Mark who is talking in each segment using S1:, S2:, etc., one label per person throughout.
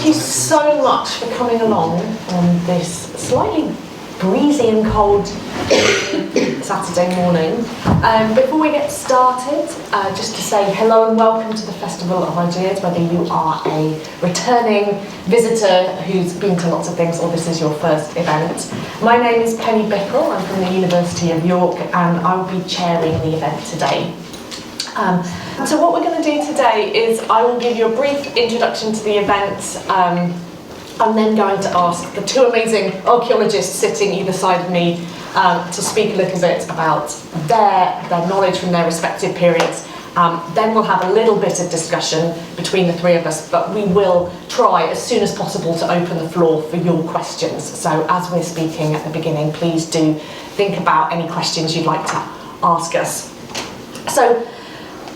S1: you so much for coming along on this slightly breezy and cold Saturday morning. Before we get started, just to say hello and welcome to the Festival of Ideas, whether you are a returning visitor who's been to lots of things or this is your first event. My name is Penny Bickle, I'm from the University of York and I will be chairing the event today. So what we're going to do today is I will give you a brief introduction to the event. I'm then going to ask the two amazing archaeologists sitting either side of me to speak a little bit about their knowledge from their respective periods. Then we'll have a little bit of discussion between the three of us, but we will try as soon as possible to open the floor for your questions. So as we're speaking at the beginning, please do think about any questions you'd like to ask us. So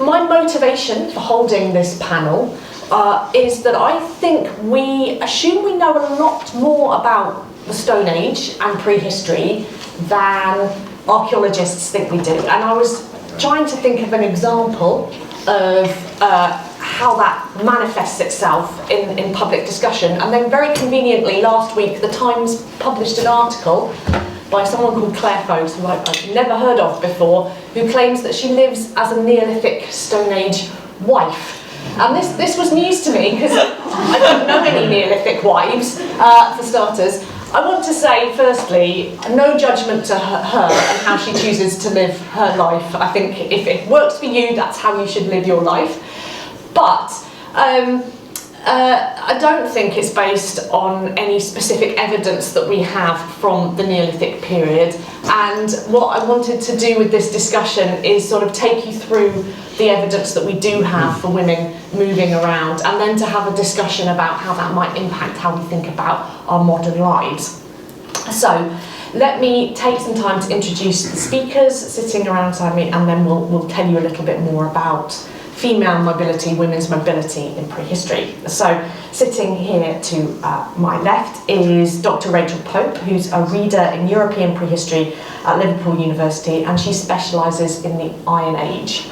S1: my motivation for holding this panel is that I think we assume we know a lot more about the Stone Age and prehistory than archaeologists think we do. And I was trying to think of an example of how that manifests itself in public discussion. And then very conveniently last week, The Times published an article by someone called Claire Foes, who I've never heard of before, who claims that she lives as a Neolithic Stone Age wife. And this was news to me because I don't know any Neolithic wives, for starters. I want to say, firstly, no judgment to her and how she chooses to live her life. I think if it works for you, that's how you should live your life. But I don't think it's based on any specific evidence that we have from the Neolithic period. And what I wanted to do with this discussion is sort of take you through the evidence that we do have for women moving around, and then to have a discussion about how that might impact how we think about our modern lives. So let me take some time to introduce the speakers sitting alongside me, and then we'll tell you a little bit more about female mobility, women's mobility in prehistory. So sitting here to my left is Dr. Rachel Pope, who's a reader in European prehistory at Liverpool University, and she specialises in the Iron Age.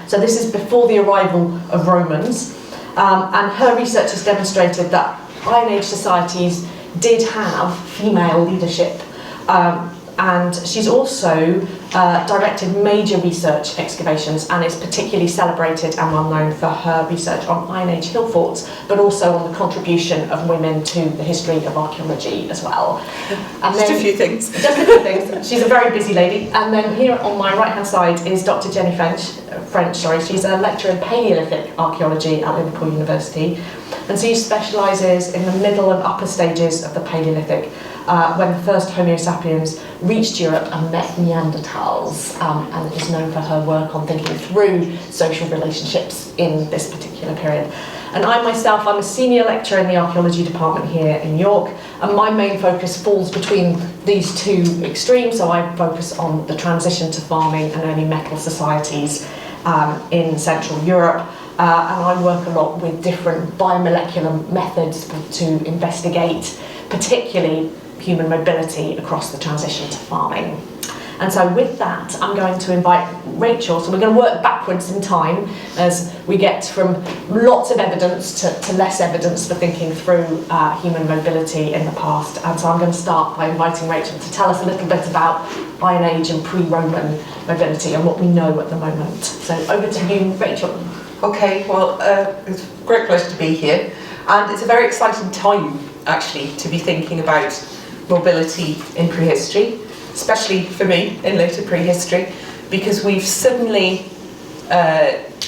S1: So this is before the arrival of Romans, and her research has demonstrated that Iron Age societies did have female leadership, and she's also directed major research excavations and is particularly celebrated and well known for her research on Iron Age hill forts, but also on the contribution of women to the history of archaeology as well. And
S2: just a few things.
S1: Just a few things. She's a very busy lady. And then here on my right hand side is Dr. Jenny French. She's a lecturer in Paleolithic archaeology at Liverpool University, and she specialises in the middle and upper stages of the Paleolithic, when the first Homo sapiens reached Europe and met Neanderthals, and is known for her work on thinking through social relationships in this particular period. And I myself, I'm a senior lecturer in the archaeology department here in York, and my main focus falls between these two extremes, so I focus on the transition to farming and early metal societies in Central Europe. And I work a lot with different biomolecular methods to investigate particularly human mobility across the transition to farming. And so with that, I'm going to invite Rachel. So we're going to work backwards in time as we get from lots of evidence to less evidence for thinking through human mobility in the past. And so I'm going to start by inviting Rachel to tell us a little bit about Iron Age and pre-Roman mobility and what we know at the moment. So over to you, Rachel.
S2: Okay, well, it's a great pleasure to be here. And it's a very exciting time, actually, to be thinking about mobility in prehistory, especially for me in later prehistory, because we've suddenly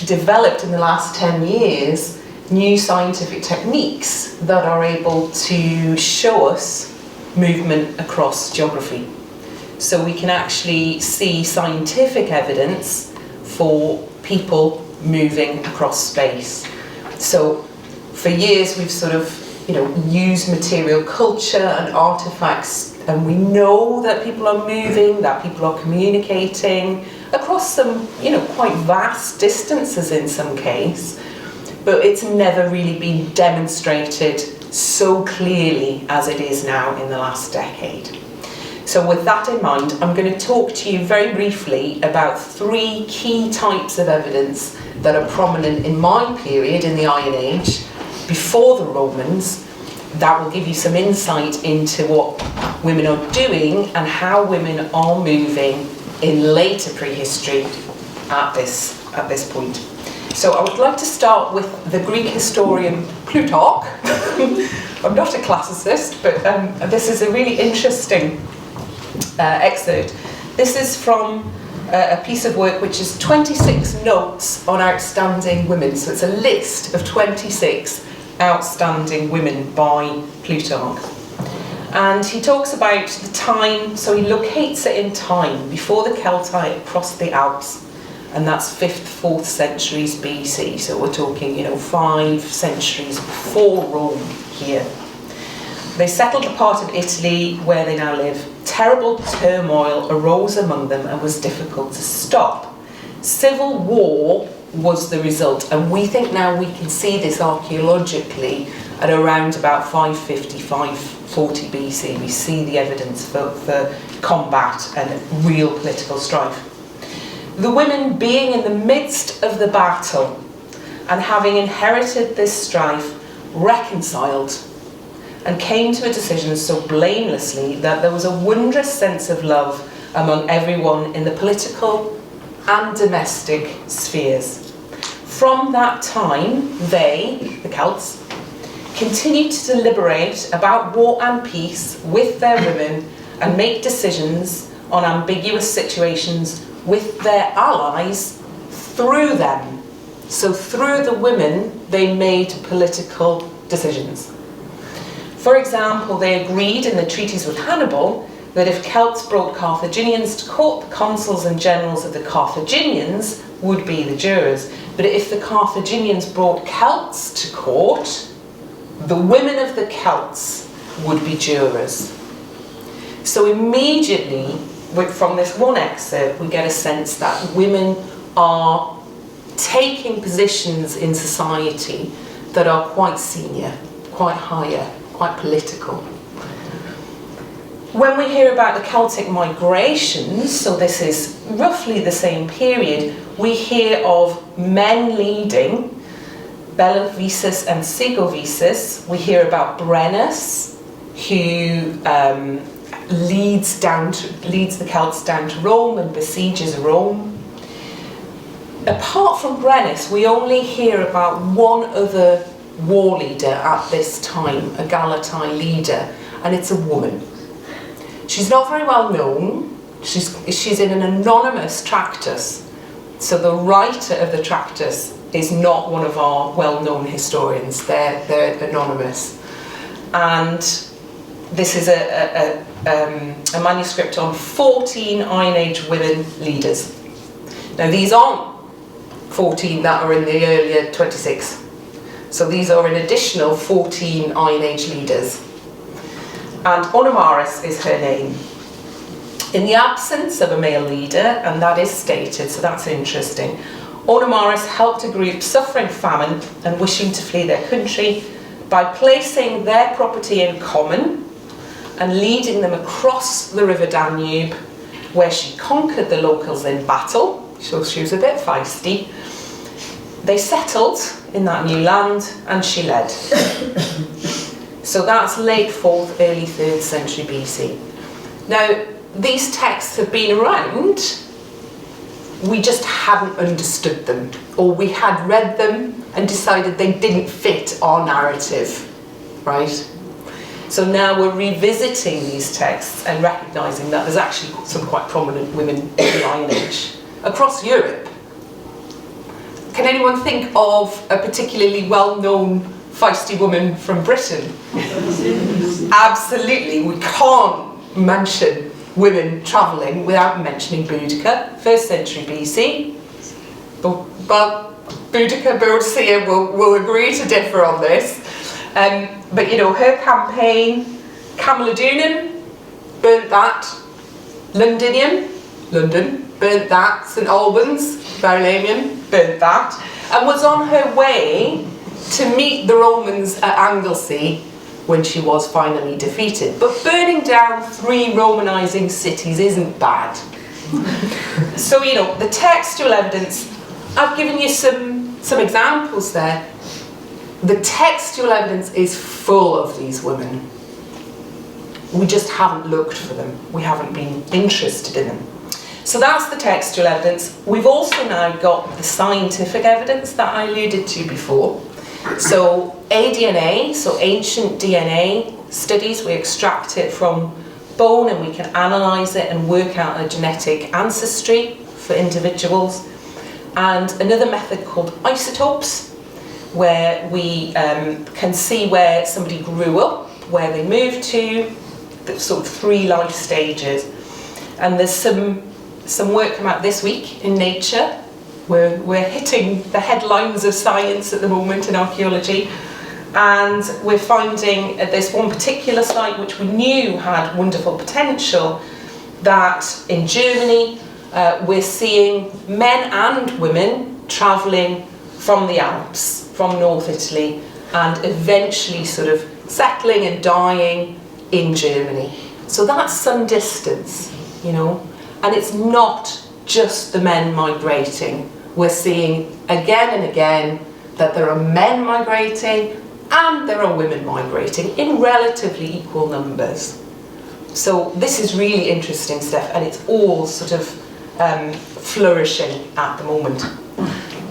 S2: developed in the last 10 years new scientific techniques that are able to show us movement across geography. So we can actually see scientific evidence for people moving across space. So for years we've sort of use material culture and artifacts, and we know that people are moving, that people are communicating across some, quite vast distances in some case, but it's never really been demonstrated so clearly as it is now in the last decade. So with that in mind, I'm going to talk to you very briefly about three key types of evidence that are prominent in my period in the Iron Age, before the Romans, that will give you some insight into what women are doing and how women are moving in later prehistory at this point. So I would like to start with the Greek historian Plutarch. I'm not a classicist, but this is a really interesting excerpt. This is from a piece of work which is 26 notes on outstanding women. So it's a list of 26 outstanding women by Plutarch. And he talks about the time, so he locates it in time, before the Celti crossed the Alps, and that's 5th, 4th centuries BC. So we're talking, 5 centuries before Rome here. They settled a part of Italy where they now live. Terrible turmoil arose among them and was difficult to stop. Civil war was the result, and we think now we can see this archaeologically at around about 550, 540 BC. We see the evidence for combat and real political strife. The women being in the midst of the battle and having inherited this strife, reconciled and came to a decision so blamelessly that there was a wondrous sense of love among everyone in the political and domestic spheres. From that time, they, the Celts, continued to deliberate about war and peace with their women and make decisions on ambiguous situations with their allies through them. So through the women, they made political decisions. For example, they agreed in the treaties with Hannibal that if Celts brought Carthaginians to court, the consuls and generals of the Carthaginians would be the jurors. But if the Carthaginians brought Celts to court, the women of the Celts would be jurors. So immediately, from this one excerpt, we get a sense that women are taking positions in society that are quite senior, quite higher, quite political. When we hear about the Celtic migrations, so this is roughly the same period, we hear of men leading, Bellovesus and Sigovesus. We hear about Brennus, who leads the Celts down to Rome and besieges Rome. Apart from Brennus, we only hear about one other war leader at this time, a Galatine leader, and it's a woman. She's not very well known. She's in an anonymous tractus. So the writer of the tractus is not one of our well-known historians. They're anonymous. And this is a manuscript on 14 Iron Age women leaders. Now these aren't 14 that are in the earlier 26. So these are an additional 14 Iron Age leaders. And Onomaris is her name. In the absence of a male leader, and that is stated, so that's interesting, Onomaris helped a group suffering famine and wishing to flee their country by placing their property in common and leading them across the river Danube, where she conquered the locals in battle. So she was a bit feisty. They settled in that new land and she led. So that's late 4th, early 3rd century BC. Now, these texts have been around, we just hadn't understood them, or we had read them and decided they didn't fit our narrative, right? So now we're revisiting these texts and recognising that there's actually some quite prominent women in the Iron Age across Europe. Can anyone think of a particularly well-known feisty woman from Britain? Absolutely, we can't mention women travelling without mentioning Boudica, 1st century BC. But Boudica, Boadicea will agree to differ on this. But her campaign, Camalodunum, burnt that. Londinium, London, burnt that. St Albans, Verulamium, burnt that. And was on her way to meet the Romans at Anglesey when she was finally defeated. But burning down 3 Romanising cities isn't bad. So, the textual evidence, I've given you some examples there. The textual evidence is full of these women. We just haven't looked for them. We haven't been interested in them. So that's the textual evidence. We've also now got the scientific evidence that I alluded to before. So aDNA, so ancient DNA studies, we extract it from bone and we can analyse it and work out a genetic ancestry for individuals. And another method called isotopes, where we can see where somebody grew up, where they moved to, the sort of 3 life stages. And there's some work come out this week in Nature. We're hitting the headlines of science at the moment in archaeology, and we're finding at this one particular site which we knew had wonderful potential, that in Germany we're seeing men and women travelling from the Alps, from North Italy, and eventually sort of settling and dying in Germany. So that's some distance, you know, and it's not just the men migrating. We're seeing again and again that there are men migrating and there are women migrating in relatively equal numbers. So this is really interesting stuff, and it's all sort of flourishing at the moment.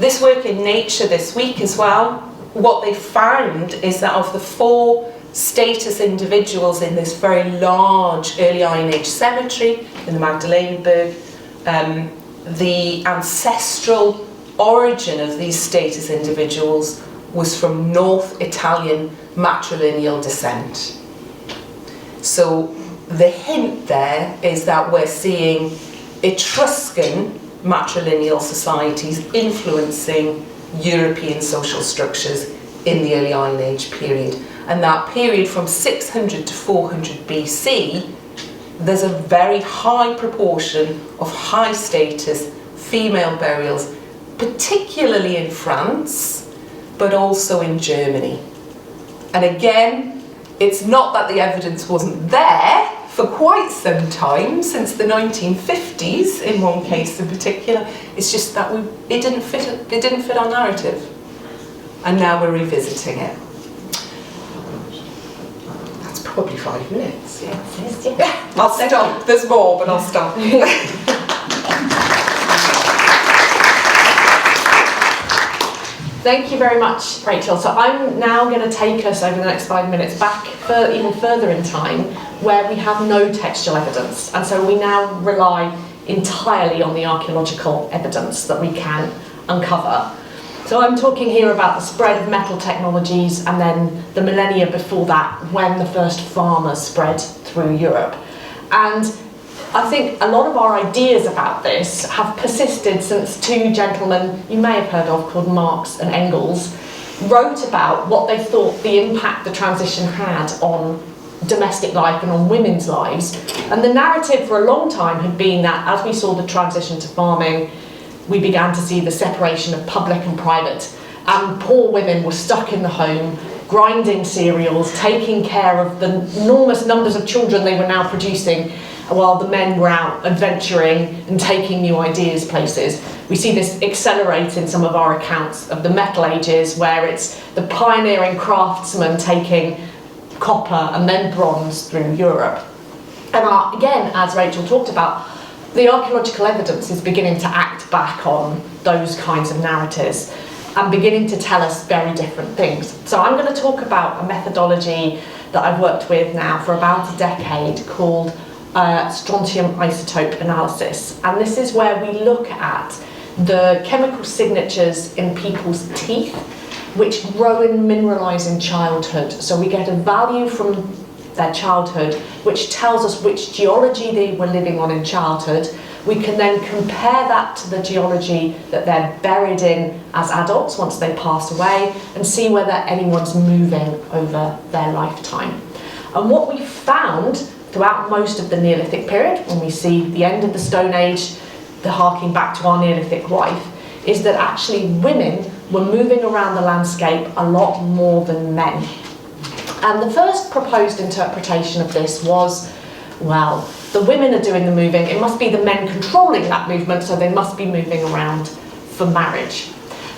S2: This work in Nature this week as well, what they found is that of the 4 status individuals in this very large early Iron Age cemetery in the Magdalenenberg, the ancestral origin of these status individuals was from North Italian matrilineal descent. So the hint there is that we're seeing Etruscan matrilineal societies influencing European social structures in the early Iron Age period. And that period from 600 to 400 BC, there's a very high proportion of high status female burials, particularly in France, but also in Germany. And again, it's not that the evidence wasn't there for quite some time, since the 1950s in one case in particular. It's just that it didn't fit our narrative, and now we're revisiting it. That's probably 5 minutes.
S1: Yeah.
S2: I'll stop. There's more, but I'll stop.
S1: Thank you very much, Rachel. So I'm now going to take us over the next 5 minutes back even further in time, where we have no textual evidence. And so we now rely entirely on the archaeological evidence that we can uncover. So I'm talking here about the spread of metal technologies, and then the millennia before that, when the first farmers spread through Europe. And I think a lot of our ideas about this have persisted since 2 gentlemen you may have heard of, called Marx and Engels, wrote about what they thought the impact the transition had on domestic life and on women's lives. And the narrative for a long time had been that as we saw the transition to farming, we began to see the separation of public and private, and poor women were stuck in the home, grinding cereals, taking care of the enormous numbers of children they were now producing, while the men were out adventuring and taking new ideas places. We see this accelerate in some of our accounts of the Metal Ages, where it's the pioneering craftsmen taking copper and then bronze through Europe. And again, as Rachel talked about, the archaeological evidence is beginning to act back on those kinds of narratives and beginning to tell us very different things. So I'm going to talk about a methodology that I've worked with now for about a decade called strontium isotope analysis. And this is where we look at the chemical signatures in people's teeth, which grow and mineralise in childhood. So we get a value from their childhood, which tells us which geology they were living on in childhood. We can then compare that to the geology that they're buried in as adults once they pass away, and see whether anyone's moving over their lifetime. And what we found throughout most of the Neolithic period, when we see the end of the Stone Age, the harking back to our Neolithic wife, is that actually women were moving around the landscape a lot more than men. And the first proposed interpretation of this was, well, the women are doing the moving, it must be the men controlling that movement, so they must be moving around for marriage.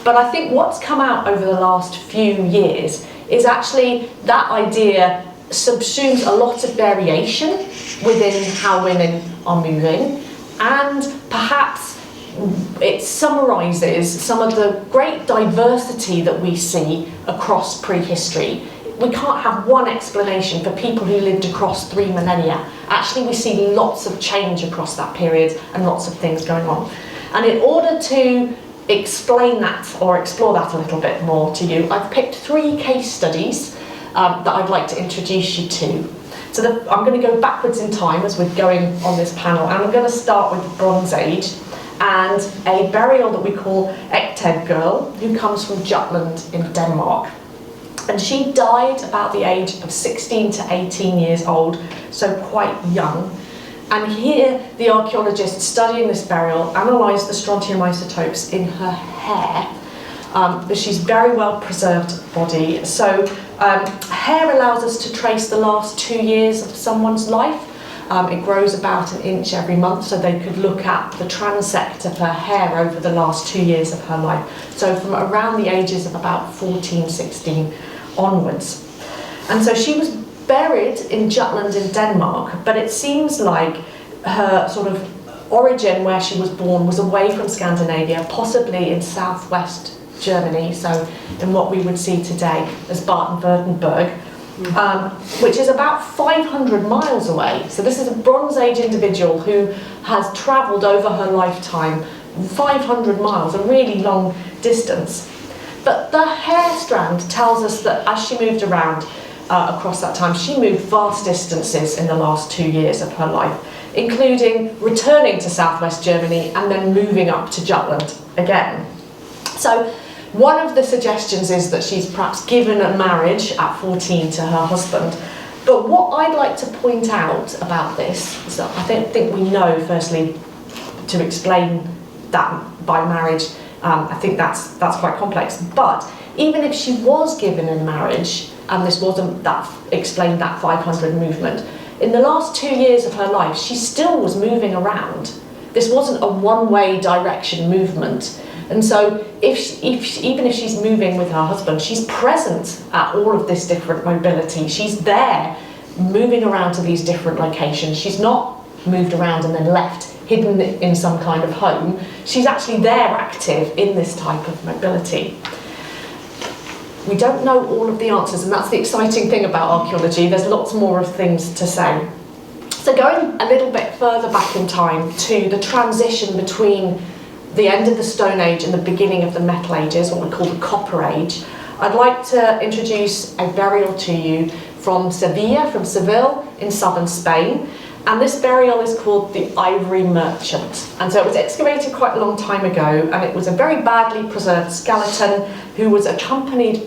S1: But I think what's come out over the last few years is actually that idea subsumes a lot of variation within how women are moving, and perhaps it summarises some of the great diversity that we see across prehistory. We can't have one explanation for people who lived across 3 millennia. Actually, we see lots of change across that period and lots of things going on. And in order to explain that or explore that a little bit more to you, I've picked 3 case studies that I'd like to introduce you to. So I'm going to go backwards in time as we're going on this panel, and I'm going to start with the Bronze Age and a burial that we call Egted Girl, who comes from Jutland in Denmark. And she died about the age of 16 to 18 years old, so quite young. And here, the archaeologists studying this burial analysed the strontium isotopes in her hair. But she's very well preserved body. So hair allows us to trace the last 2 years of someone's life. It grows about 1 inch every month, so they could look at the transect of her hair over the last 2 years of her life. So from around the ages of about 14, 16 onwards. And so she was buried in Jutland in Denmark, but it seems like her sort of origin, where she was born, was away from Scandinavia, possibly in southwest Germany, so in what we would see today as Baden-Württemberg, which is about 500 miles away. So this is a Bronze Age individual who has travelled over her lifetime 500 miles, a really long distance. But the hair strand tells us that as she moved around across that time, she moved vast distances in the last 2 years of her life, including returning to southwest Germany and then moving up to Jutland again. So one of the suggestions is that she's perhaps given a marriage at 14 to her husband. But what I'd like to point out about this is that I don't think we know, firstly, to explain that by marriage. I think that's quite complex. But even if she was given in marriage, and this wasn't that explained that 500 movement, in the last 2 years of her life, she still was moving around. This wasn't a one-way direction movement. And so even if she's moving with her husband, she's present at all of this different mobility. She's there, moving around to these different locations. She's not moved around and then left, hidden in some kind of home. She's actually there, active in this type of mobility. We don't know all of the answers, and that's the exciting thing about archaeology. There's lots more of things to say. So going a little bit further back in time to the transition between the end of the Stone Age and the beginning of the Metal Ages, what we call the Copper Age, I'd like to introduce a burial to you from Seville, in southern Spain. And this burial is called the Ivory Merchant. And so it was excavated quite a long time ago, and it was a very badly preserved skeleton who was accompanied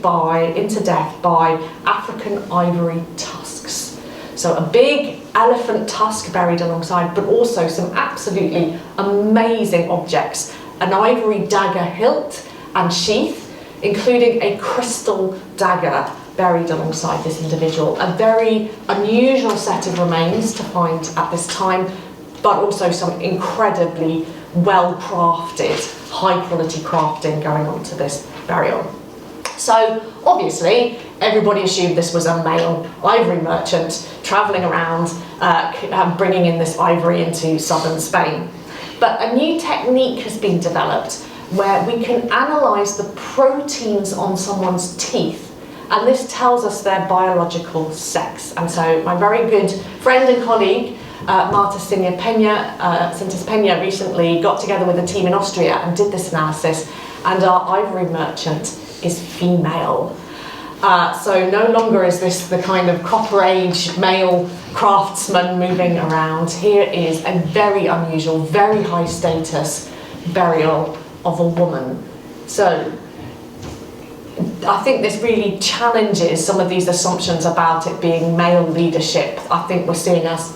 S1: into death by African ivory tusks. So a big elephant tusk buried alongside, but also some absolutely amazing objects. An ivory dagger hilt and sheath, including a crystal dagger buried alongside this individual. A very unusual set of remains to find at this time, but also some incredibly well-crafted, high-quality crafting going on to this burial. So obviously, everybody assumed this was a male ivory merchant travelling around, bringing in this ivory into southern Spain. But a new technique has been developed where we can analyse the proteins on someone's teeth, and this tells us their biological sex. And so my very good friend and colleague, Marta Sintes Peña, recently got together with a team in Austria and did this analysis, and our ivory merchant is female. So no longer is this the kind of Copper Age male craftsman moving around. Here is a very unusual, very high status burial of a woman. So I think this really challenges some of these assumptions about it being male leadership. I think we're seeing, as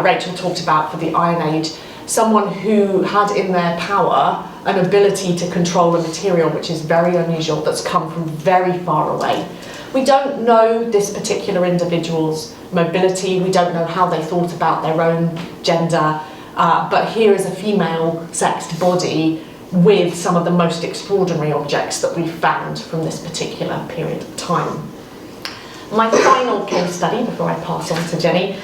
S1: Rachel talked about for the Iron Age, someone who had in their power an ability to control a material which is very unusual, that's come from very far away. We don't know this particular individual's mobility, we don't know how they thought about their own gender, but here is a female sexed body with some of the most extraordinary objects that we've found from this particular period of time. My final case study, before I pass on to Jenny,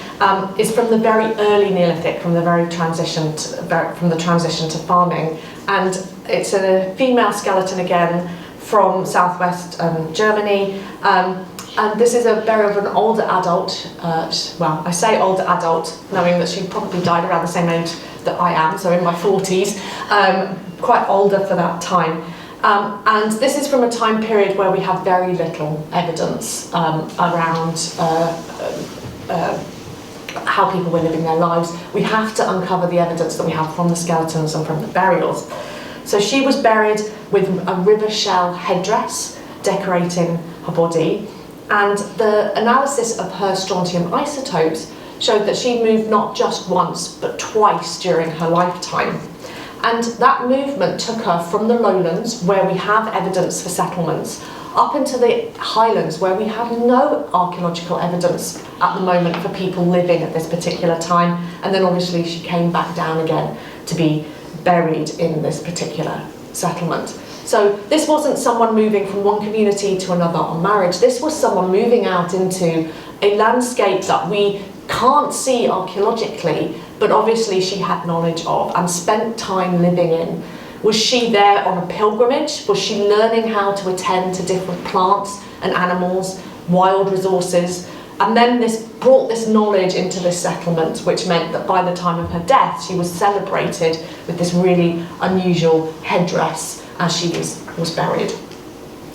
S1: is from the very early Neolithic, from the transition to farming, and it's a female skeleton again from southwest Germany, and this is a burial of an older adult. Well, I say older adult, knowing that she probably died around the same age that I am, so in my 40s, quite older for that time. And this is from a time period where we have very little evidence around how people were living their lives. We have to uncover the evidence that we have from the skeletons and from the burials. So she was buried with a river shell headdress decorating her body, and the analysis of her strontium isotopes showed that she moved not just once but twice during her lifetime. And that movement took her from the lowlands, where we have evidence for settlements, up into the highlands, where we have no archaeological evidence at the moment for people living at this particular time. And then obviously she came back down again to be buried in this particular settlement. So this wasn't someone moving from one community to another on marriage. This was someone moving out into a landscape that we can't see archaeologically, but obviously she had knowledge of and spent time living in. Was she there on a pilgrimage? Was she learning how to attend to different plants and animals, wild resources? And then this brought this knowledge into this settlement, which meant that by the time of her death, she was celebrated with this really unusual headdress as she was buried.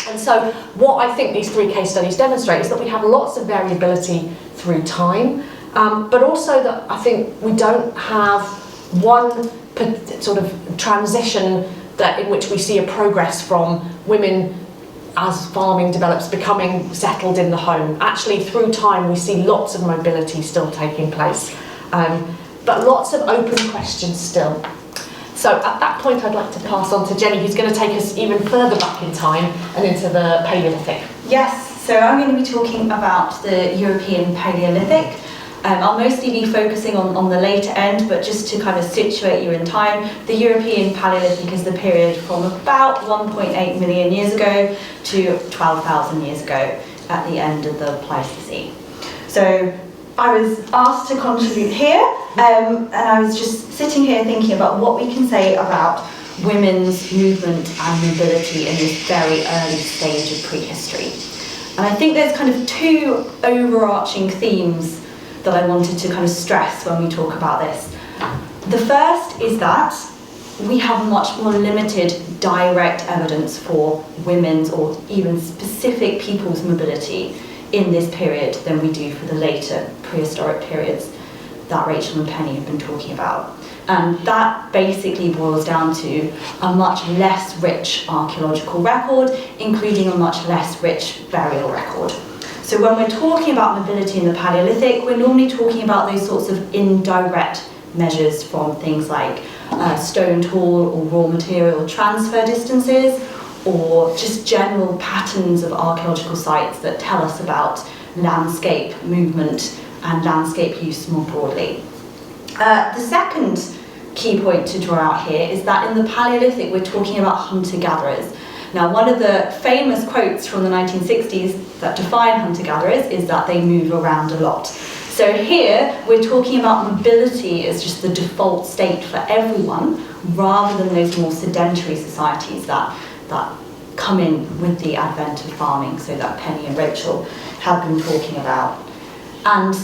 S1: And so what I think these three case studies demonstrate is that we have lots of variability through time, but also that I think we don't have one sort of transition in which we see a progress from women as farming develops becoming settled in the home. Actually, through time we see lots of mobility still taking place, but lots of open questions still. So at that point I'd like to pass on to Jenny, who's going to take us even further back in time and into the Paleolithic.
S3: Yes, so I'm going to be talking about the European Paleolithic. I'll mostly be focusing on the later end, but just to kind of situate you in time, the European Paleolithic is the period from about 1.8 million years ago to 12,000 years ago at the end of the Pleistocene. So I was asked to contribute here, and I was just sitting here thinking about what we can say about women's movement and mobility in this very early stage of prehistory. And I think there's kind of two overarching themes that I wanted to kind of stress when we talk about this. The first is that we have much more limited direct evidence for women's or even specific people's mobility in this period than we do for the later prehistoric periods that Rachel and Penny have been talking about. And that basically boils down to a much less rich archaeological record, including a much less rich burial record. So when we're talking about mobility in the Paleolithic, we're normally talking about those sorts of indirect measures from things like stone tool or raw material transfer distances, or just general patterns of archaeological sites that tell us about landscape movement and landscape use more broadly. The second key point to draw out here is that in the Paleolithic we're talking about hunter-gatherers. Now, one of the famous quotes from the 1960s that define hunter-gatherers is that they move around a lot. So here we're talking about mobility as just the default state for everyone, rather than those more sedentary societies that come in with the advent of farming, so that Penny and Rachel have been talking about. And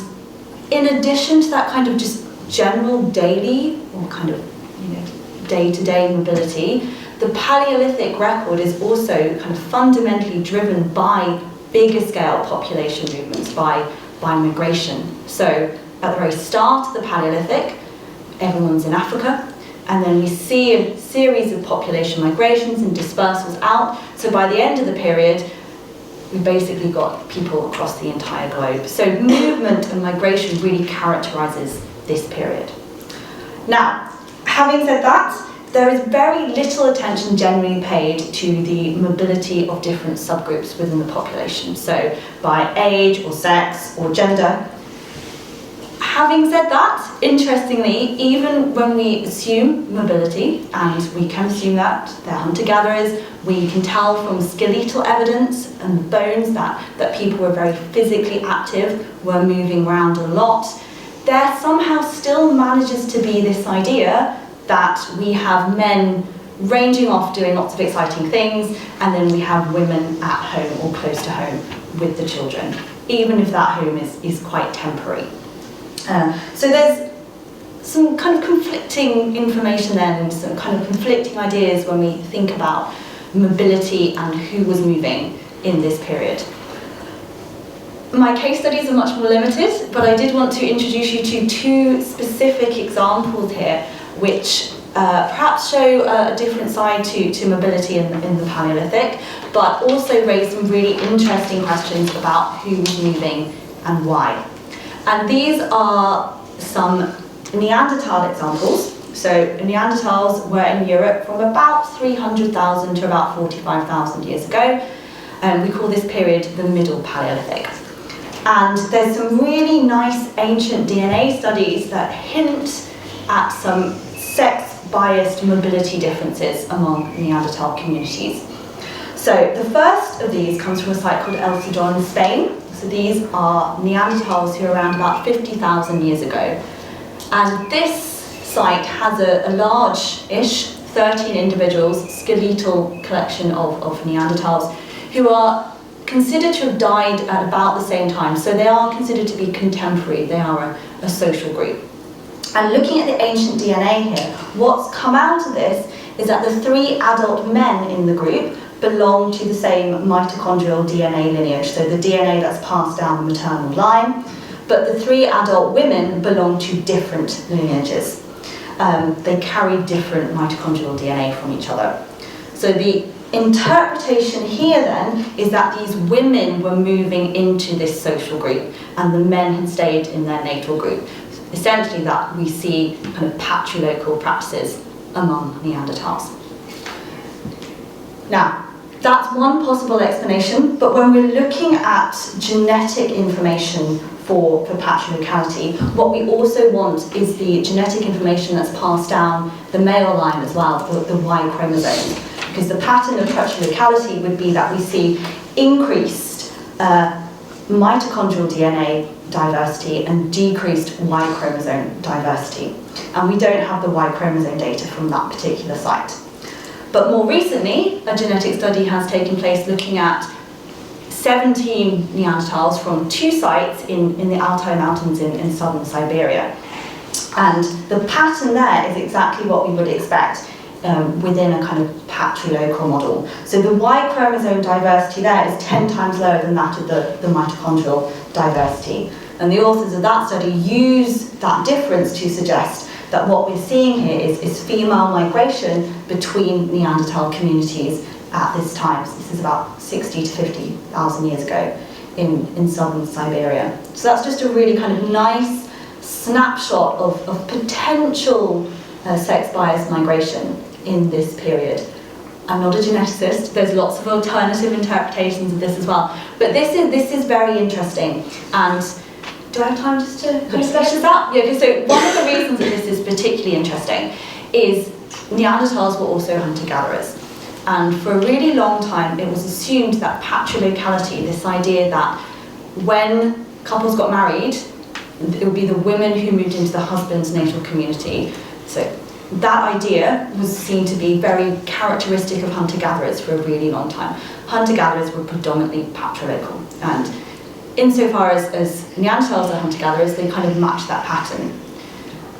S3: in addition to that kind of just general daily or kind of day-to-day mobility, the Paleolithic record is also kind of fundamentally driven by bigger scale population movements, by migration. So at the very start of the Paleolithic, everyone's in Africa, and then we see a series of population migrations and dispersals out. So by the end of the period, we basically got people across the entire globe. So movement and migration really characterizes this period. Now, having said that, there is very little attention generally paid to the mobility of different subgroups within the population, so by age or sex or gender. Having said that, interestingly, even when we assume mobility, and we can assume that they're hunter-gatherers, we can tell from skeletal evidence and the bones that people were very physically active, were moving around a lot, there somehow still manages to be this idea that we have men ranging off doing lots of exciting things, and then we have women at home or close to home with the children, even if that home is quite temporary. So there's some kind of conflicting information then, and some kind of conflicting ideas when we think about mobility and who was moving in this period. My case studies are much more limited, but I did want to introduce you to two specific examples here, which perhaps show a different side to mobility in the Paleolithic, but also raise some really interesting questions about who was moving and why. And these are some Neanderthal examples. So Neanderthals were in Europe from about 300,000 to about 45,000 years ago, and we call this period the Middle Paleolithic. And there's some really nice ancient DNA studies that hint at some sex-biased mobility differences among Neanderthal communities. So the first of these comes from a site called El Sidon in Spain. So these are Neanderthals who are around about 50,000 years ago. And this site has a large-ish, 13 individuals, skeletal collection of Neanderthals who are considered to have died at about the same time. So they are considered to be contemporary, they are a social group. And looking at the ancient DNA here, what's come out of this is that the 3 adult men in the group belong to the same mitochondrial DNA lineage, so the DNA that's passed down the maternal line, but the 3 adult women belong to different lineages. They carry different mitochondrial DNA from each other. So the interpretation here then is that these women were moving into this social group and the men had stayed in their natal group. Essentially that we see kind of patrilocal practices among Neanderthals. Now, that's one possible explanation, but when we're looking at genetic information for patriarchality, what we also want is the genetic information that's passed down the male line as well, the Y chromosome. Because the pattern of patriarchality would be that we see increased mitochondrial DNA diversity and decreased Y chromosome diversity. And we don't have the Y chromosome data from that particular site. But more recently, a genetic study has taken place looking at 17 Neanderthals from 2 sites in the Altai Mountains in southern Siberia. And the pattern there is exactly what we would expect within a kind of patrilocal model. So the Y chromosome diversity there is 10 times lower than that of the mitochondrial diversity. And the authors of that study use that difference to suggest that what we're seeing here is female migration between Neanderthal communities at this time. So this is about 60 to 50,000 years ago in southern Siberia. So that's just a really kind of nice snapshot of potential sex-biased migration in this period. I'm not a geneticist, there's lots of alternative interpretations of this as well, but this is very interesting. And do I have time just to kind of flesh this out? Yeah, okay, so one of the reasons that this is particularly interesting is Neanderthals were also hunter-gatherers. And for a really long time, it was assumed that patrilocality, this idea that when couples got married, it would be the women who moved into the husband's natal community. So that idea was seen to be very characteristic of hunter-gatherers for a really long time. Hunter-gatherers were predominantly patrilocal, and insofar as Neanderthals are hunter-gatherers, they kind of match that pattern.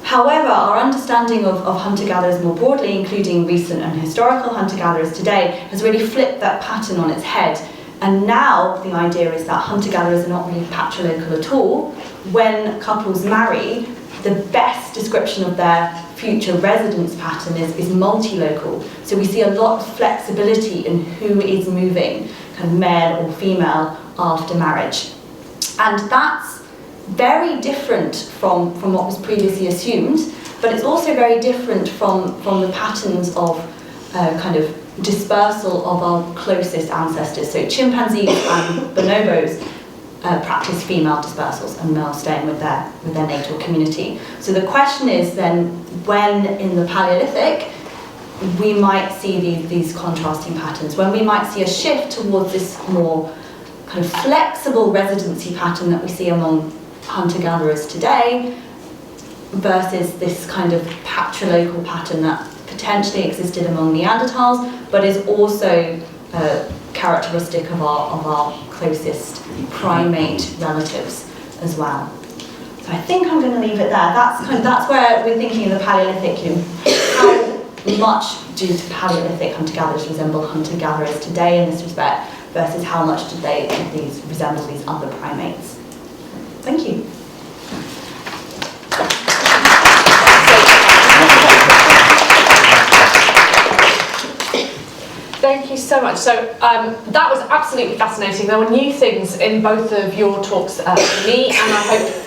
S3: However, our understanding of hunter-gatherers more broadly, including recent and historical hunter-gatherers today, has really flipped that pattern on its head. And now the idea is that hunter-gatherers are not really patrilocal at all. When couples marry, the best description of their future residence pattern is multi-local. So we see a lot of flexibility in who is moving, kind of male or female, after marriage. And that's very different from what was previously assumed, but it's also very different from the patterns of kind of dispersal of our closest ancestors. So chimpanzees and bonobos practice female dispersals and males staying with their natal community. So the question is then, when in the Paleolithic we might see these contrasting patterns, when we might see a shift towards this more kind of flexible residency pattern that we see among hunter-gatherers today, versus this kind of patrilocal pattern that potentially existed among Neanderthals, but is also characteristic of our closest primate relatives as well. So I think I'm going to leave it there. That's where we're thinking in the Paleolithic. How much do Paleolithic hunter-gatherers resemble hunter-gatherers today in this respect, versus how much do they resemble these other primates? Thank you.
S1: Thank you so much. So that was absolutely fascinating. There were new things in both of your talks for me, and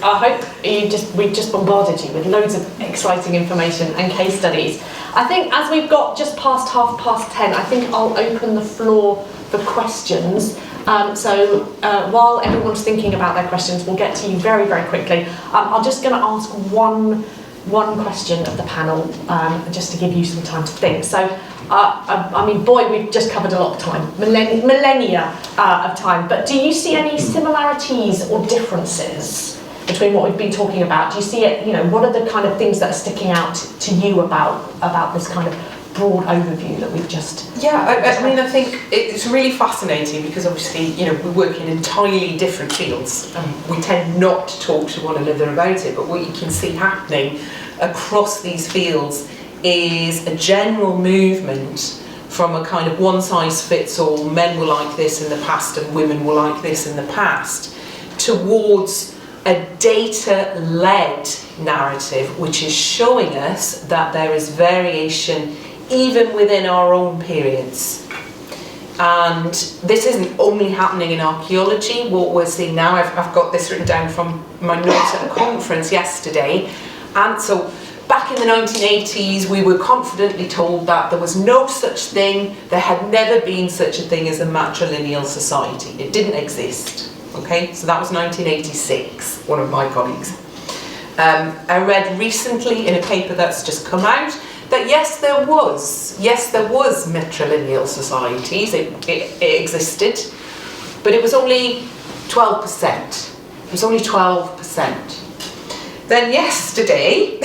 S1: I hope we've just bombarded you with loads of exciting information and case studies. I think as we've got just past 10:30, I think I'll open the floor for questions. So while everyone's thinking about their questions, we'll get to you very, very quickly. I'm just going to ask one question of the panel, just to give you some time to think. So, I mean, boy, we've just covered a lot of time, millennia of time, but do you see any similarities or differences between what we've been talking about? Do you see it, what are the kind of things that are sticking out to you about this kind of broad overview that we've just...
S2: Yeah, I mean, I think it's really fascinating because obviously, we work in entirely different fields and we tend not to talk to one another about it, but what you can see happening across these fields is a general movement from a kind of one-size-fits-all, men were like this in the past and women were like this in the past, towards a data-led narrative which is showing us that there is variation even within our own periods. And this isn't only happening in archaeology. What we're seeing now, I've got this written down from my notes at a conference yesterday, and so back in the 1980s, we were confidently told that there was no such thing, there had never been such a thing as a matrilineal society. It didn't exist, okay? So that was 1986, one of my colleagues. I read recently in a paper that's just come out that yes, there was matrilineal societies, it existed, but it was only 12%. It was only 12%. Then yesterday,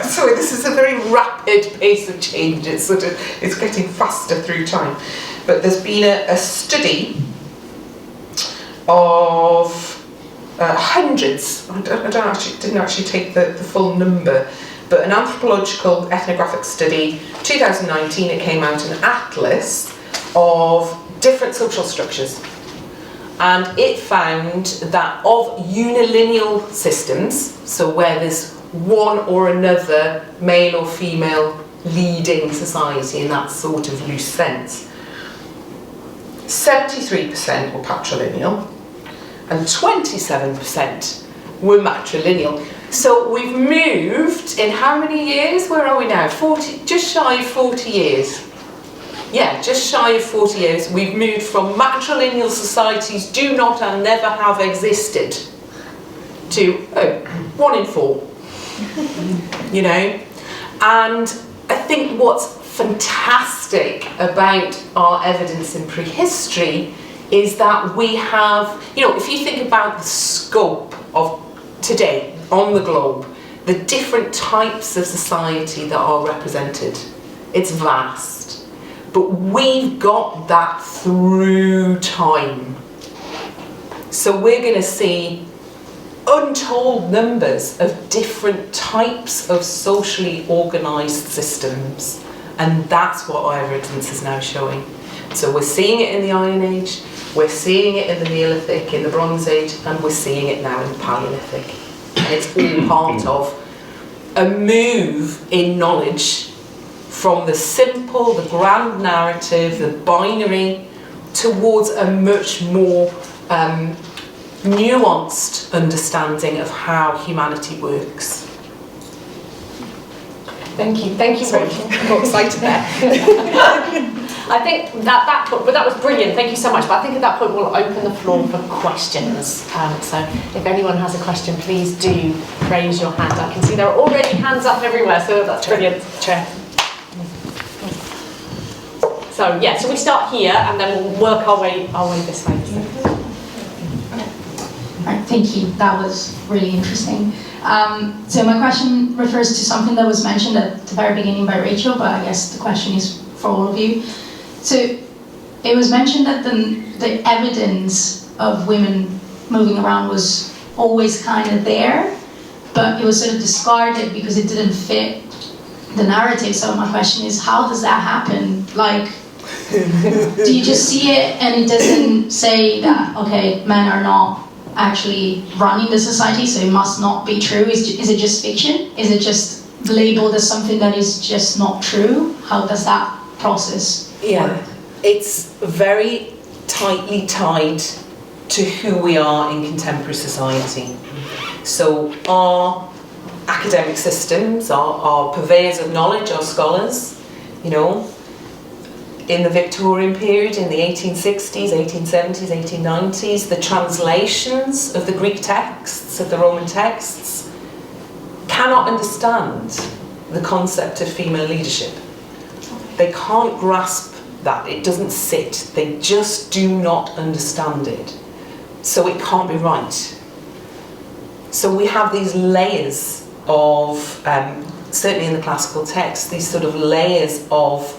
S2: so this is a very rapid pace of change, it's getting faster through time, but there's been a study of hundreds, didn't actually take the full number, but an anthropological ethnographic study, 2019, it came out, an atlas of different social structures. And it found that of unilineal systems, so where there's one or another male or female leading society in that sort of loose sense, 73% were patrilineal and 27% were matrilineal. So we've moved in how many years? Where are we now? 40, just shy of 40 years. Yeah, just shy of 40 years, we've moved from matrilineal societies do not and never have existed to 1 in 4, And I think what's fantastic about our evidence in prehistory is that we have, if you think about the scope of today on the globe, the different types of society that are represented, it's vast. But we've got that through time. So we're going to see untold numbers of different types of socially organised systems. And that's what our evidence is now showing. So we're seeing it in the Iron Age, we're seeing it in the Neolithic, in the Bronze Age, and we're seeing it now in the Paleolithic. And it's all part of a move in knowledge from the simple, the grand narrative, the binary, towards a much more nuanced understanding of how humanity works.
S1: Thank you very much.
S2: I'm excited there.
S1: I think that point, but that was brilliant. Thank you so much. But I think at that point we'll open the floor for questions. So if anyone has a question, please do raise your hand. I can see there are already hands up everywhere, so that's brilliant.
S2: Chair.
S1: So yeah, so we start here and then we'll work our way this way.
S4: Right, thank you. That was really interesting. So my question refers to something that was mentioned at the very beginning by Rachel, but I guess the question is for all of you. So it was mentioned that the evidence of women moving around was always kind of there, but it was sort of discarded because it didn't fit the narrative. So my question is, how does that happen? Like, do you just see it and it doesn't say that, okay, men are not actually running the society, so it must not be true? Is it just fiction? Is it just labeled as something that is just not true? How does that process work?
S2: Yeah, it's very tightly tied to who we are in contemporary society. So our academic systems, our purveyors of knowledge, our scholars, you know, in the Victorian period, in the 1860s, 1870s, 1890s, the translations of the Greek texts, of the Roman texts, cannot understand the concept of female leadership. They can't grasp that. It doesn't sit. They just do not understand it. So it can't be right. So we have these layers of, certainly in the classical text, these sort of layers of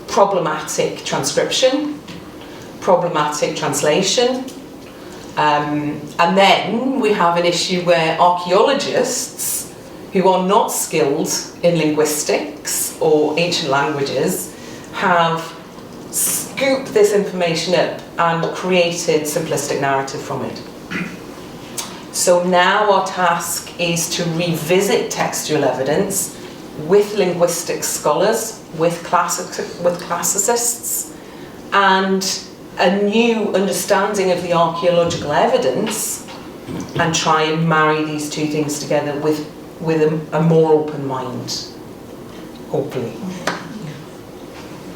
S2: problematic transcription, problematic translation, and then we have an issue where archaeologists who are not skilled in linguistics or ancient languages have scooped this information up and created simplistic narrative from it. So now our task is to revisit textual evidence with linguistic scholars, with classicists, and a new understanding of the archaeological evidence, and try and marry these two things together with a more open mind, hopefully.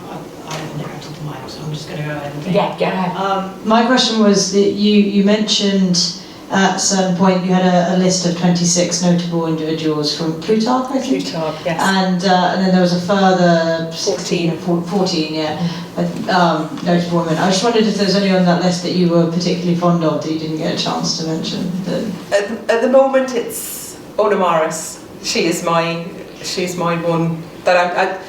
S5: I haven't interrupted the mic, so I'm just going to go ahead and
S1: Yeah, go ahead.
S5: my question was that you mentioned at a certain point you had a list of 26 notable individuals from Plutarch, I think.
S2: Plutarch, yes.
S5: And then there was a further
S2: 14.
S5: 14, notable women. I just wondered if there's any on that list that you were particularly fond of that you didn't get a chance to mention.
S2: At the moment, it's Onamaris. She's my one that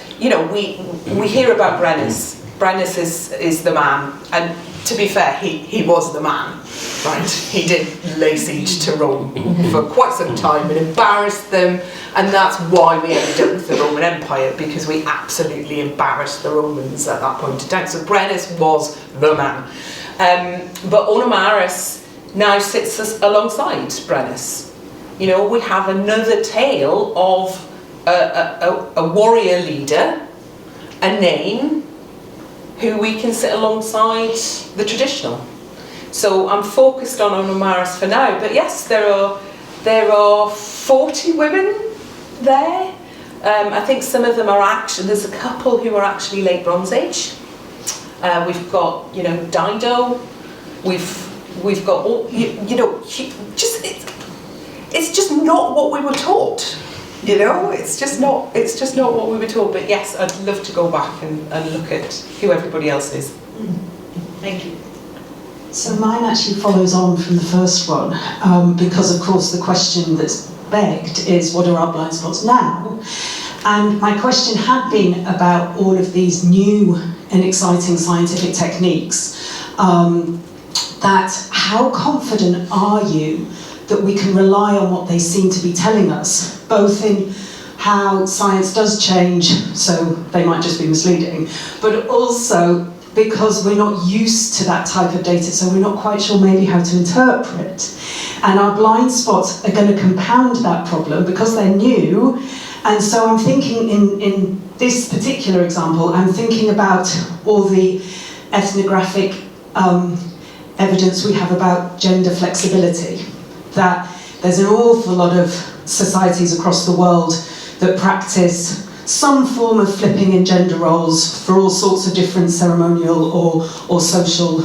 S2: we hear about Brennus. Brennus is the man, and to be fair, he was the man, right? He did lay siege to Rome for quite some time and embarrassed them, and that's why we ended up with the Roman Empire, because we absolutely embarrassed the Romans at that point in time. So Brennus was the man. But Onamaris now sits us alongside Brennus. You know, we have another tale of a warrior leader, a name, who we can sit alongside the traditional. So I'm focused on Onamaris for now, but yes, there are 40 women there. I think some of them are actually, there's a couple who are actually late Bronze Age. We've got, Dido. We've got all, it's just not what we were taught. It's just not what we were told. But yes, I'd love to go back and look at who everybody else is.
S5: Thank you.
S6: So mine actually follows on from the first one, because of course the question that's begged is, what are our blind spots now? And my question had been about all of these new and exciting scientific techniques, that how confident are you that we can rely on what they seem to be telling us, both in how science does change, so they might just be misleading, but also because we're not used to that type of data, so we're not quite sure maybe how to interpret. And our blind spots are going to compound that problem because they're new. And so I'm thinking in this particular example, I'm thinking about all the ethnographic evidence we have about gender flexibility. That there's an awful lot of societies across the world that practice some form of flipping in gender roles for all sorts of different ceremonial or social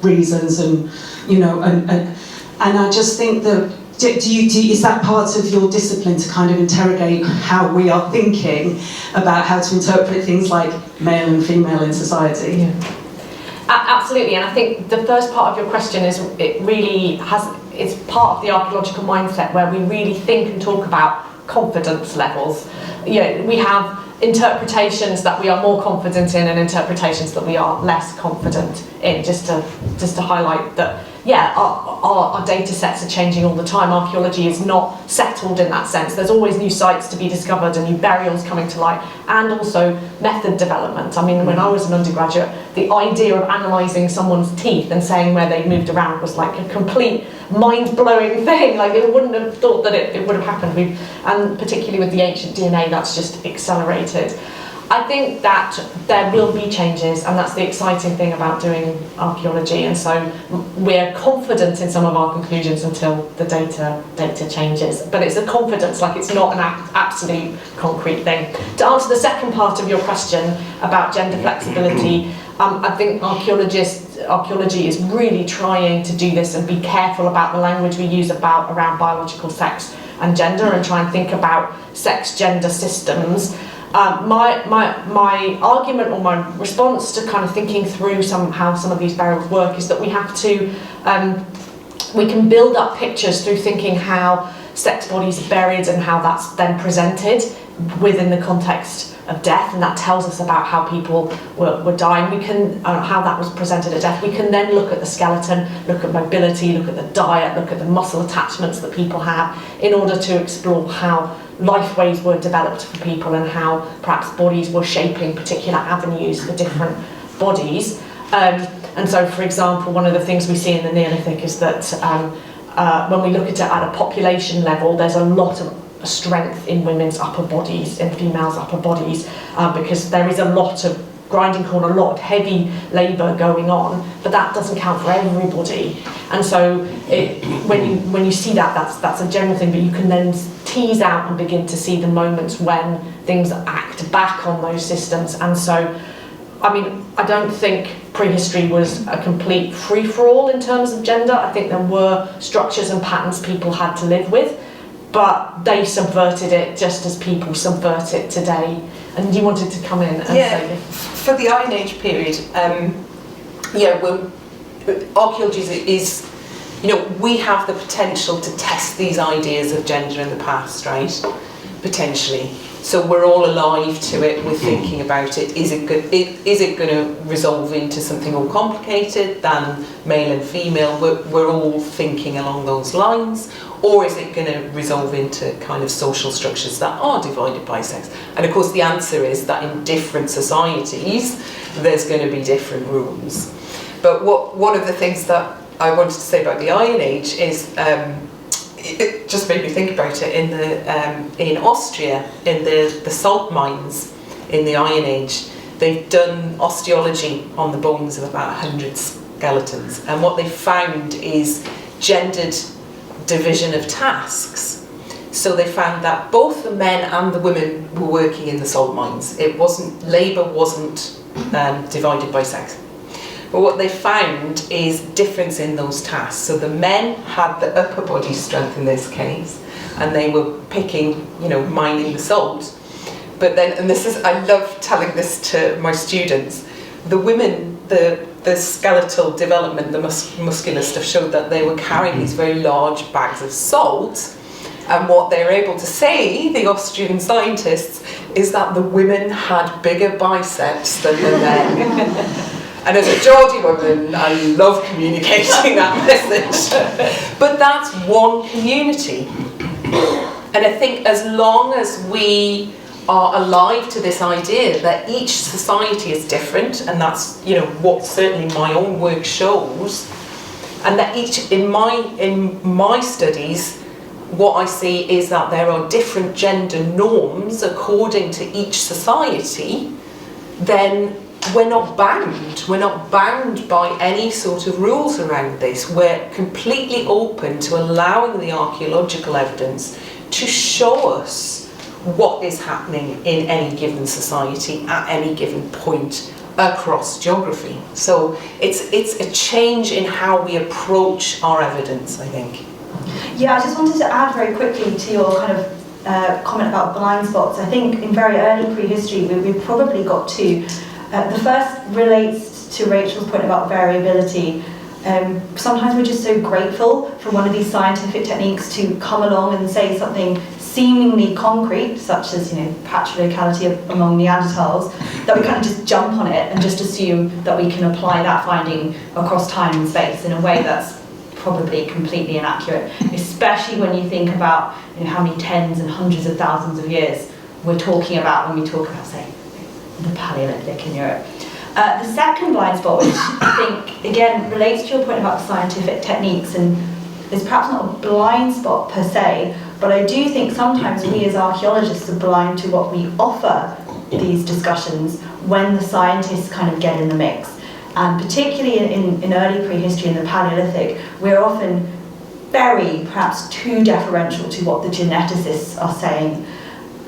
S6: reasons, and I just think that is that part of your discipline to kind of interrogate how we are thinking about how to interpret things like male and female in society?
S1: Yeah. Absolutely, and I think the first part of your question is it's part of the archaeological mindset where we really think and talk about confidence levels. We have interpretations that we are more confident in and interpretations that we are less confident in, just to highlight that our data sets are changing all the time. Archaeology is not settled in that sense. There's always new sites to be discovered and new burials coming to light, and also method development. I mean, when I was an undergraduate, the idea of analysing someone's teeth and saying where they moved around was like a complete mind-blowing thing. Like, it wouldn't have thought that it would have happened. And particularly with the ancient DNA, that's just accelerated. I think that there will be changes, and that's the exciting thing about doing archaeology, and so we're confident in some of our conclusions until the data changes. But it's a confidence, like it's not an absolute concrete thing. To answer the second part of your question about gender flexibility, I think archaeology is really trying to do this and be careful about the language we use around biological sex and gender, and try and think about sex-gender systems. My argument or my response to kind of thinking through how some of these burials work is that we have to, we can build up pictures through thinking how sex bodies are buried and how that's then presented within the context of death, and that tells us about how people were dying. We can, how that was presented at death. We can then look at the skeleton, look at mobility, look at the diet, look at the muscle attachments that people have, in order to explore how lifeways were developed for people and how perhaps bodies were shaping particular avenues for different bodies. And so, for example, one of the things we see in the Neolithic is that when we look at it at a population level, there's a lot of strength in women's upper bodies, in females' upper bodies, because there is a lot of grinding corn, a lot of heavy labour going on, but that doesn't count for everybody. And so when you see that, that's a general thing, but you can then tease out and begin to see the moments when things act back on those systems. And so, I mean, I don't think prehistory was a complete free-for-all in terms of gender. I think there were structures and patterns people had to live with, but they subverted it just as people subvert it today. And you wanted to come in and say...
S2: For the Iron Age period, archaeology is, we have the potential to test these ideas of gender in the past, right? Potentially. So we're all alive to it, we're thinking about it. Is it going to resolve into something more complicated than male and female? We're all thinking along those lines. Or is it going to resolve into kind of social structures that are divided by sex? And of course the answer is that in different societies there's going to be different rules. But one of the things that I wanted to say about the Iron Age is, it just made me think about it, in Austria, in the salt mines in the Iron Age, they've done osteology on the bones of about 100 skeletons, and what they found is gendered division of tasks. So they found that both the men and the women were working in the salt mines. Labour wasn't divided by sex. But what they found is difference in those tasks. So the men had the upper body strength in this case, and they were picking, mining the salt. But then, and I love telling this to my students, the women, the skeletal development, the muscular stuff showed that they were carrying these very large bags of salt, and what they were able to say, the Austrian scientists, is that the women had bigger biceps than the men. And as a Geordie woman, I love communicating that message. But that's one community. And I think as long as we are alive to this idea that each society is different, and that's what certainly my own work shows, and that in my studies, what I see is that there are different gender norms according to each society, then we're not bound. We're not bound by any sort of rules around this. We're completely open to allowing the archaeological evidence to show us what is happening in any given society at any given point across geography. So it's a change in how we approach our evidence, I think.
S3: Yeah, I just wanted to add very quickly to your kind of comment about blind spots. I think in very early prehistory we've probably got two. The first relates to Rachel's point about variability. Sometimes we're just so grateful for one of these scientific techniques to come along and say something seemingly concrete, such as, patch locality among Neanderthals, that we kind of just jump on it and just assume that we can apply that finding across time and space in a way that's probably completely inaccurate, especially when you think about how many tens and hundreds of thousands of years we're talking about when we talk about, say, the Paleolithic in Europe. The second blind spot, which I think, again, relates to your point about scientific techniques, and is perhaps not a blind spot per se, but I do think sometimes we as archaeologists are blind to what we offer these discussions when the scientists kind of get in the mix. And particularly in early prehistory, in the Paleolithic, we're often perhaps too deferential to what the geneticists are saying,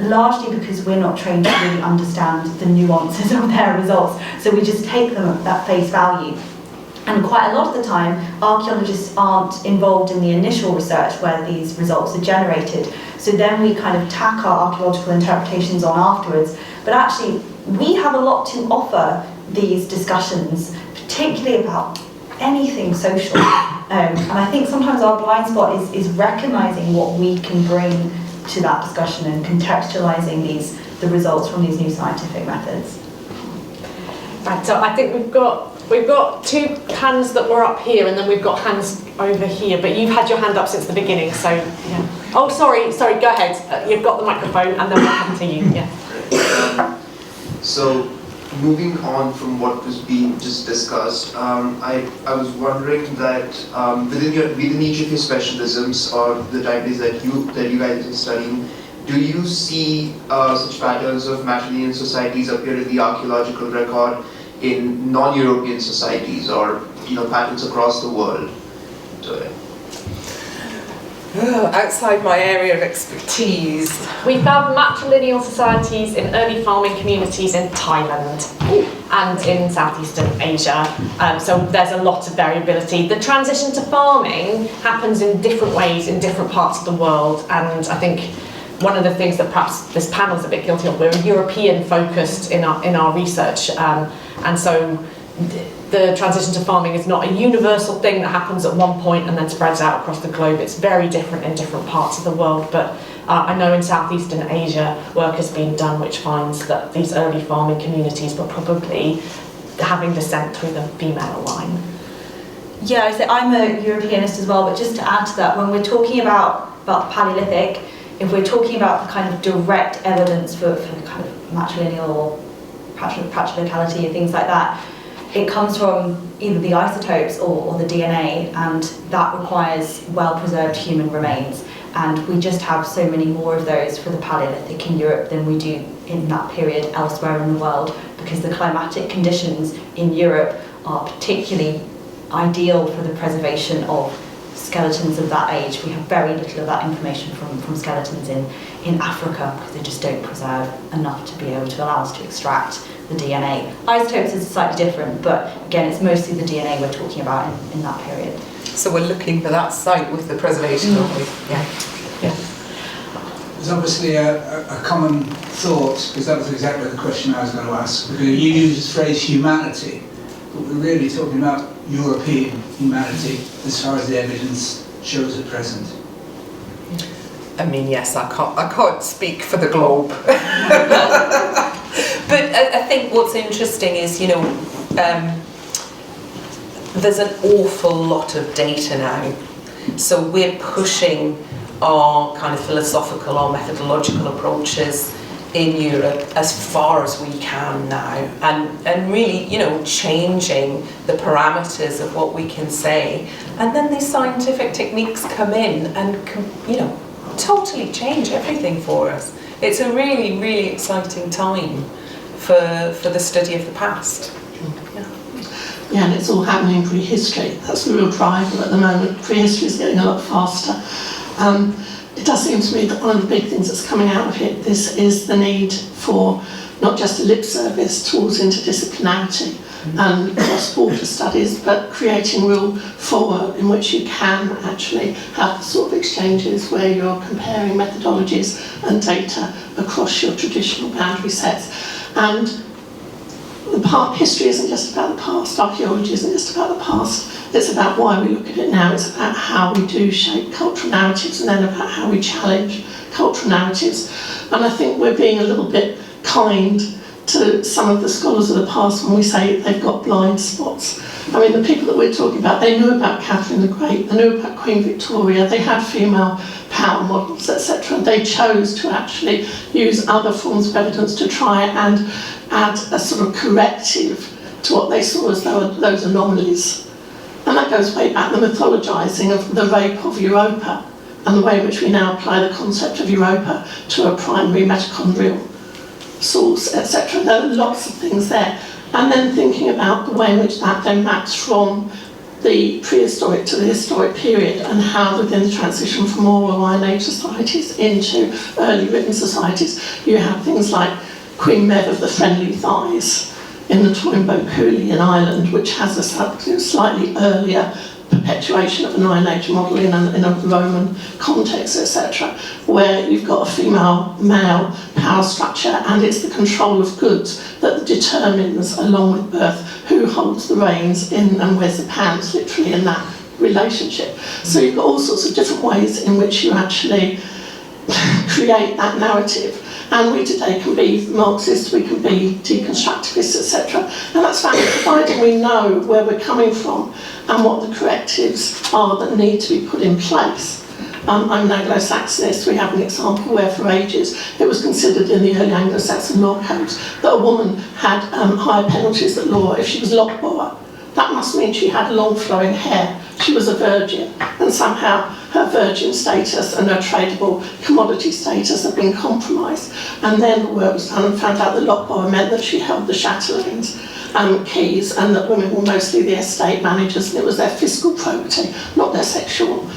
S3: largely because we're not trained to really understand the nuances of their results. So we just take them at face value. And quite a lot of the time, archaeologists aren't involved in the initial research where these results are generated. So then we kind of tack our archaeological interpretations on afterwards. But actually, we have a lot to offer these discussions, particularly about anything social. And I think sometimes our blind spot is recognising what we can bring to that discussion and contextualising the results from these new scientific methods.
S1: Right, so I think we've got two hands that were up here, and then we've got hands over here, but you've had your hand up since the beginning, so yeah. Oh, sorry, go ahead. You've got the microphone, and then we'll come to you. Yeah.
S7: So, moving on from what was being just discussed, I was wondering that within each of your specialisms or the types that you guys are studying, do you see such patterns of matrilineal societies appear in the archaeological record in non-European societies, or patterns across the world? So,
S2: outside my area of expertise.
S1: We found matrilineal societies in early farming communities in Thailand and in Southeastern Asia. So there's a lot of variability. The transition to farming happens in different ways in different parts of the world, and I think one of the things that perhaps this panel is a bit guilty of, we're European focused in our research, and so the transition to farming is not a universal thing that happens at one point and then spreads out across the globe. It's very different in different parts of the world, but I know in Southeastern Asia work has been done which finds that these early farming communities were probably having descent through the female line.
S3: Yeah, I'm a Europeanist as well, but just to add to that, when we're talking about Paleolithic, if we're talking about the kind of direct evidence for kind of matrilineal or patch locality and things like that, it comes from either the isotopes or the DNA, and that requires well-preserved human remains. And we just have so many more of those for the Paleolithic in Europe than we do in that period elsewhere in the world, because the climatic conditions in Europe are particularly ideal for the preservation of skeletons of that age. We have very little of that information from skeletons in Africa, because they just don't preserve enough to be able to allow us to extract the DNA. Isotopes is slightly different, but again, it's mostly the DNA we're talking about in that period.
S2: So we're looking for that site with the preservation, aren't we? Yeah.
S8: There's obviously a common thought, because that was exactly the question I was going to ask. Because you use the phrase humanity, but we're really talking about European humanity as far as the evidence shows at present.
S2: I mean, yes, I can't speak for the globe. But I think what's interesting is, there's an awful lot of data now. So we're pushing our kind of philosophical, our methodological approaches in Europe as far as we can now, and really, changing the parameters of what we can say. And then these scientific techniques come in and, totally change everything for us. It's a really, really exciting time for the study of the past.
S9: Yeah, and it's all happening in prehistory. That's the real driver at the moment. Prehistory is getting a lot faster. it does seem to me that one of the big things that's coming out of it is the need for not just a lip service towards interdisciplinarity and cross-border studies, but creating real fora in which you can actually have the sort of exchanges where you're comparing methodologies and data across your traditional boundary sets. And history isn't just about the past, archaeology isn't just about the past, it's about why we look at it now, it's about how we do shape cultural narratives and then about how we challenge cultural narratives. And I think we're being a little bit kind to some of the scholars of the past when we say they've got blind spots. I mean, the people that we're talking about, they knew about Catherine the Great, they knew about Queen Victoria, they had female power models, etc. They chose to actually use other forms of evidence to try and add a sort of corrective to what they saw as those anomalies. And that goes way back, the mythologising of the rape of Europa and the way in which we now apply the concept of Europa to a primary mitochondrial source, etc. There are lots of things there. And then thinking about the way in which that then maps from the prehistoric to the historic period and how within the transition from oral Iron Age societies into early written societies, you have things like Queen Mev of the Friendly Thighs in the Toynbee Cooley in Ireland, which has a slightly earlier perpetuation of an Iron Age model in a Roman context, etc., where you've got a female-male power structure and it's the control of goods that determines, along with birth, who holds the reins in and wears the pants, literally, in that relationship. So you've got all sorts of different ways in which you actually create that narrative. And we today can be Marxists, we can be deconstructivists, etc. And that's fine, providing we know where we're coming from and what the correctives are that need to be put in place. I'm an Anglo-Saxonist. We have an example where for ages it was considered in the early Anglo-Saxon law codes that a woman had higher penalties at law if she was lockbower. That must mean she had long flowing hair. She was a virgin, and somehow her virgin status and her tradable commodity status had been compromised. And then the work was done and found out that lockbower meant that she held the chatelaines keys and that women were mostly the estate managers and it was their fiscal probity, not their sexual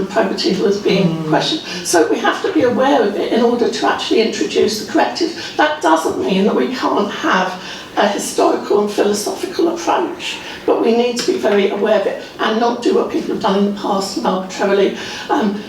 S9: probity that was being questioned. So we have to be aware of it in order to actually introduce the corrective. That doesn't mean that we can't have a historical and philosophical approach, but we need to be very aware of it and not do what people have done in the past and arbitrarily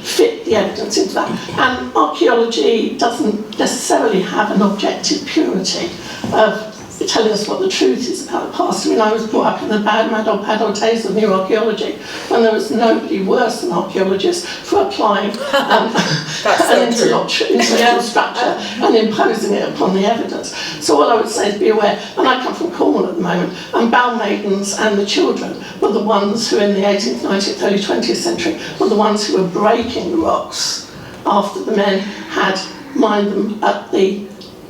S9: fit the evidence into that. And archaeology doesn't necessarily have an objective purity of telling us what the truth is about the past. I mean, I was brought up in the mad old days of new archaeology when there was nobody worse than archaeologists for applying an intellectual structure and imposing it upon the evidence. So all I would say is be aware, and I come from Cornwall at the moment, and bowel maidens and the children were the ones who in the 18th, 19th, early 20th century were the ones who were breaking the rocks after the men had mined them at the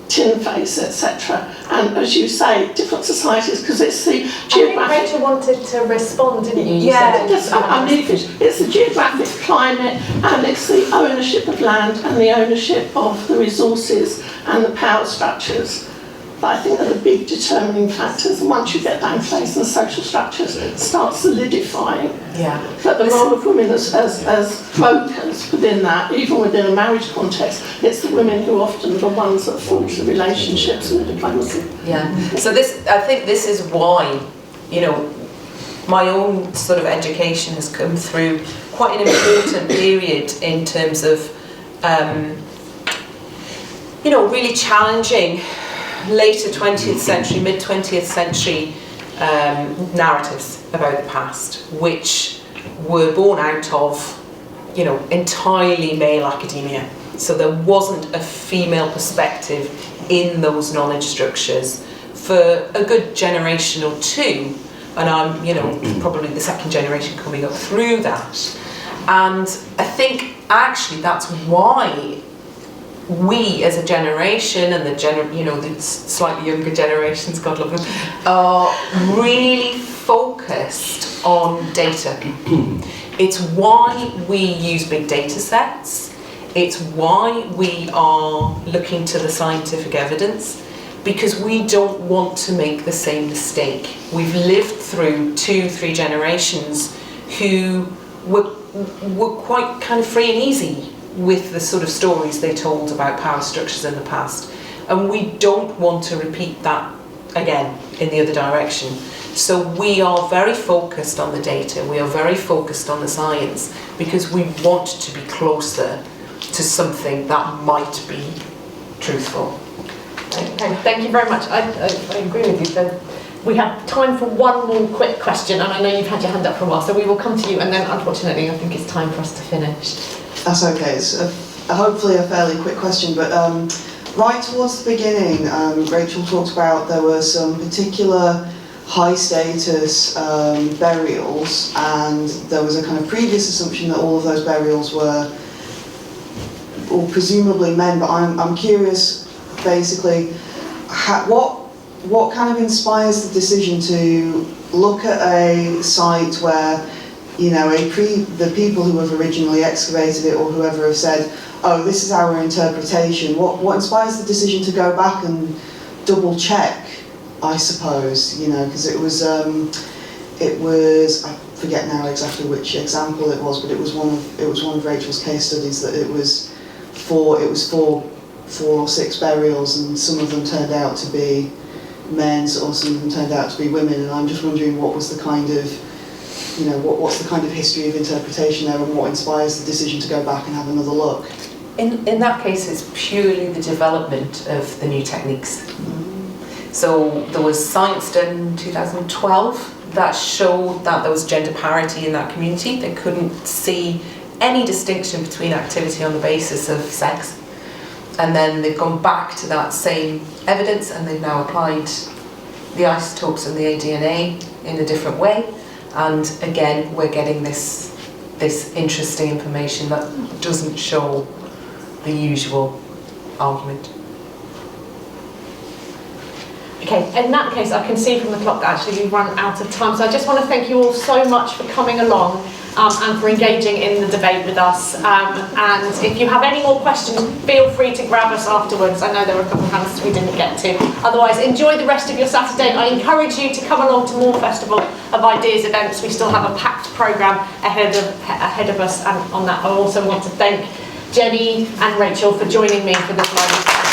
S9: tin face, etc. And as you say, different societies, because it's the geographic...
S1: I think Rachel wanted to respond, didn't you?
S9: Yeah, it's the geographic climate and it's the ownership of land and the ownership of the resources and the power structures that I think are the big determining factors. And once you get that in place and social structures start solidifying, but the role of women as brokers within that, even within a marriage context, it's the women who often are the ones that forge the relationships and the diplomacy.
S2: So I think this is why, you know, my own sort of education has come through quite an important period in terms of, you know, really challenging later 20th century, mid 20th century narratives about the past, which were born out of, you know, entirely male academia. So there wasn't a female perspective in those knowledge structures for a good generation or two, and I'm, you know, probably the second generation coming up through that. And I think actually that's why we as a generation and the slightly younger generations, God love them, are really focused on data. It's why we use big data sets. It's why we are looking to the scientific evidence, because we don't want to make the same mistake. We've lived through 2-3 generations who were quite kind of free and easy with the sort of stories they told about power structures in the past. And we don't want to repeat that again in the other direction. So we are very focused on the data, we are very focused on the science, because we want to be closer to something that might be truthful.
S1: Okay, thank you very much. I agree with you. So we have time for one more quick question, and I know you've had your hand up for a while, so we will come to you, and then unfortunately I think it's time for us to finish.
S10: That's okay. It's hopefully a fairly quick question, but right towards the beginning, Rachel talked about there were some particular high status burials, and there was a kind of previous assumption that all of those burials were, or presumably men, but I'm curious basically what kind of inspires the decision to look at a site where, you know, the people who have originally excavated it or whoever have said, oh, this is our interpretation. What inspires the decision to go back and double check, I suppose, you know, because it was I forget now exactly which example it was, but it was one of Rachel's case studies that it was four or six burials, and some of them turned out to be men's, or some of them turned out to be women, and I'm just wondering what was the kind of, you know, what's the kind of history of interpretation there, and what inspires the decision to go back and have another look?
S2: In that case, it's purely the development of the new techniques. So there was science done in 2012 that showed that there was gender parity in that community. They couldn't see any distinction between activity on the basis of sex. And then they've gone back to that same evidence, and they've now applied the isotopes and the aDNA in a different way. And again, we're getting this interesting information that doesn't show the usual argument.
S1: Okay, in that case, I can see from the clock that actually we've run out of time. So I just want to thank you all so much for coming along and for engaging in the debate with us. And if you have any more questions, feel free to grab us afterwards. I know there were a couple of hands we didn't get to. Otherwise, enjoy the rest of your Saturday. I encourage you to come along to more Festival of Ideas events. We still have a packed programme ahead of us, and on that I also want to thank Jenny and Rachel for joining me for this live discussion.